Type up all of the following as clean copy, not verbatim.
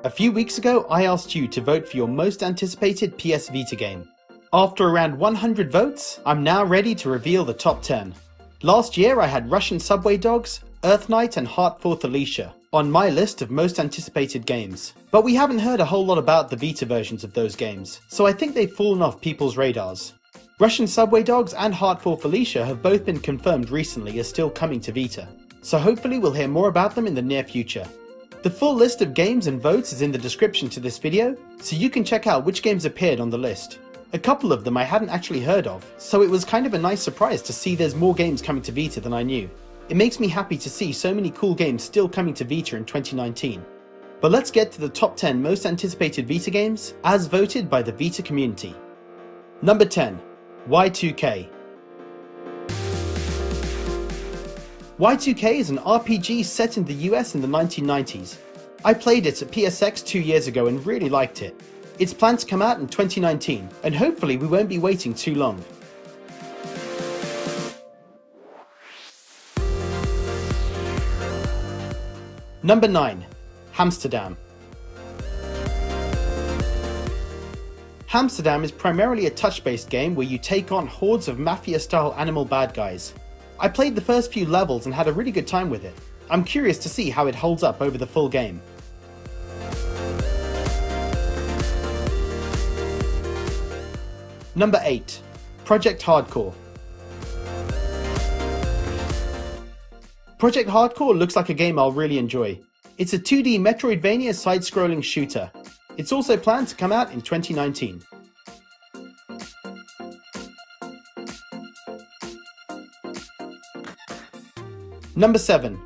A few weeks ago, I asked you to vote for your most anticipated PS Vita game. After around 100 votes, I'm now ready to reveal the top 10. Last year I had Russian Subway Dogs, Earth Knight and Heartforth Alicia on my list of most anticipated games. But we haven't heard a whole lot about the Vita versions of those games, so I think they've fallen off people's radars. Russian Subway Dogs and Heartforth Alicia have both been confirmed recently as still coming to Vita, so hopefully we'll hear more about them in the near future. The full list of games and votes is in the description to this video, so you can check out which games appeared on the list. A couple of them I hadn't actually heard of, so it was kind of a nice surprise to see there's more games coming to Vita than I knew. It makes me happy to see so many cool games still coming to Vita in 2019. But let's get to the top 10 most anticipated Vita games, as voted by the Vita community. Number 10. Y2K. Y2K is an RPG set in the US in the 1990s. I played it at PSX 2 years ago and really liked it. It's planned to come out in 2019, and hopefully we won't be waiting too long. Number 9. Hamsterdam. Hamsterdam is primarily a touch-based game where you take on hordes of mafia-style animal bad guys. I played the first few levels and had a really good time with it. I'm curious to see how it holds up over the full game. Number 8. Project Hardcore. Project Hardcore looks like a game I'll really enjoy. It's a 2D Metroidvania side-scrolling shooter. It's also planned to come out in 2019. Number 7.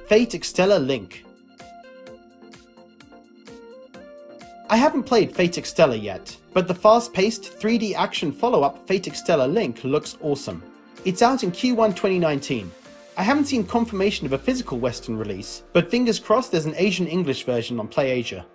Fate Extella Link. I haven't played Fate Extella yet, but the fast-paced 3D action follow-up Fate Extella Link looks awesome. It's out in Q1 2019. I haven't seen confirmation of a physical Western release, but fingers crossed there's an Asian English version on PlayAsia.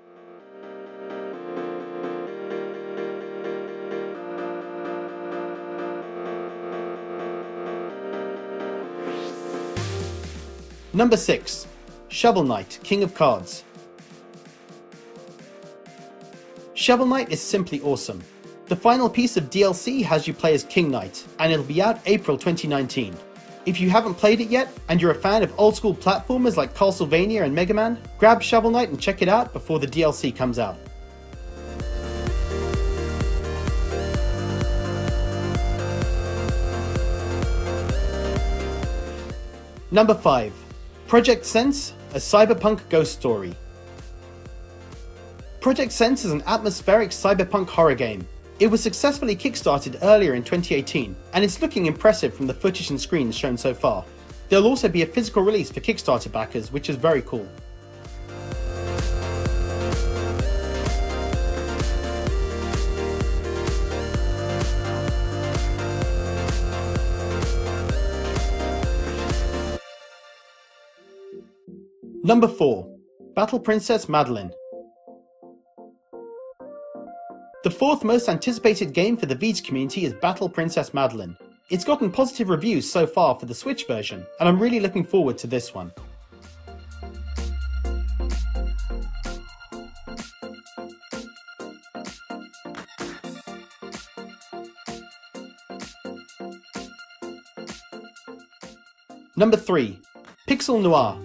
Number 6. Shovel Knight King of Cards. Shovel Knight is simply awesome. The final piece of DLC has you play as King Knight, and it'll be out April 2019. If you haven't played it yet, and you're a fan of old school platformers like Castlevania and Mega Man, grab Shovel Knight and check it out before the DLC comes out. Number 5. Project Sense, a cyberpunk ghost story. Project Sense is an atmospheric cyberpunk horror game. It was successfully kickstarted earlier in 2018, and it's looking impressive from the footage and screens shown so far. There'll also be a physical release for Kickstarter backers, which is very cool. Number 4. Battle Princess Madeline. The fourth most anticipated game for the Vita community is Battle Princess Madeline. It's gotten positive reviews so far for the Switch version, and I'm really looking forward to this one. Number 3. Pixel Noir.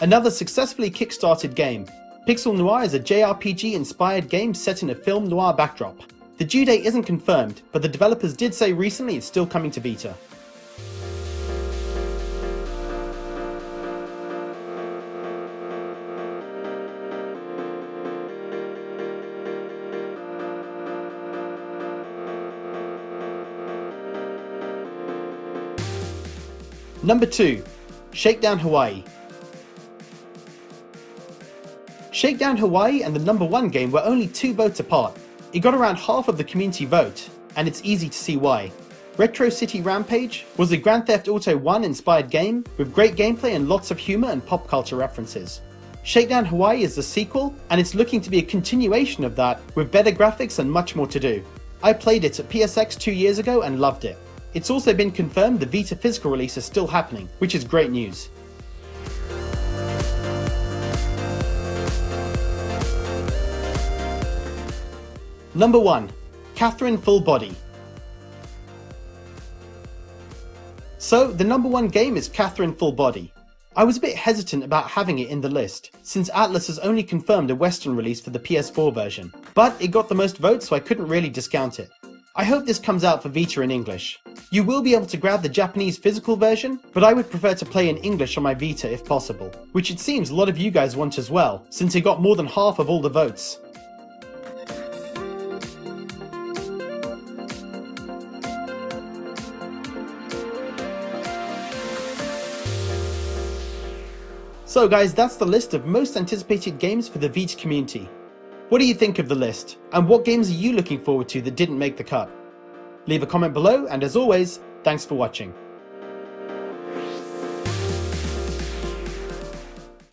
Another successfully kickstarted game. Pixel Noir is a JRPG-inspired game set in a film noir backdrop. The due date isn't confirmed, but the developers did say recently it's still coming to Vita. Number 2. Shakedown Hawaii. Shakedown Hawaii and the number 1 game were only 2 votes apart. It got around half of the community vote, and it's easy to see why. Retro City Rampage was a Grand Theft Auto 1 inspired game with great gameplay and lots of humor and pop culture references. Shakedown Hawaii is the sequel, and it's looking to be a continuation of that with better graphics and much more to do. I played it at PSX 2 years ago and loved it. It's also been confirmed the Vita physical release is still happening, which is great news. Number 1. Catherine Full Body. So, the number 1 game is Catherine Full Body. I was a bit hesitant about having it in the list, since Atlus has only confirmed a Western release for the PS4 version, but it got the most votes so I couldn't really discount it. I hope this comes out for Vita in English. You will be able to grab the Japanese physical version, but I would prefer to play in English on my Vita if possible, which it seems a lot of you guys want as well, since it got more than half of all the votes. So guys, that's the list of most anticipated games for the Vita community. What do you think of the list, and what games are you looking forward to that didn't make the cut? Leave a comment below, and as always, thanks for watching.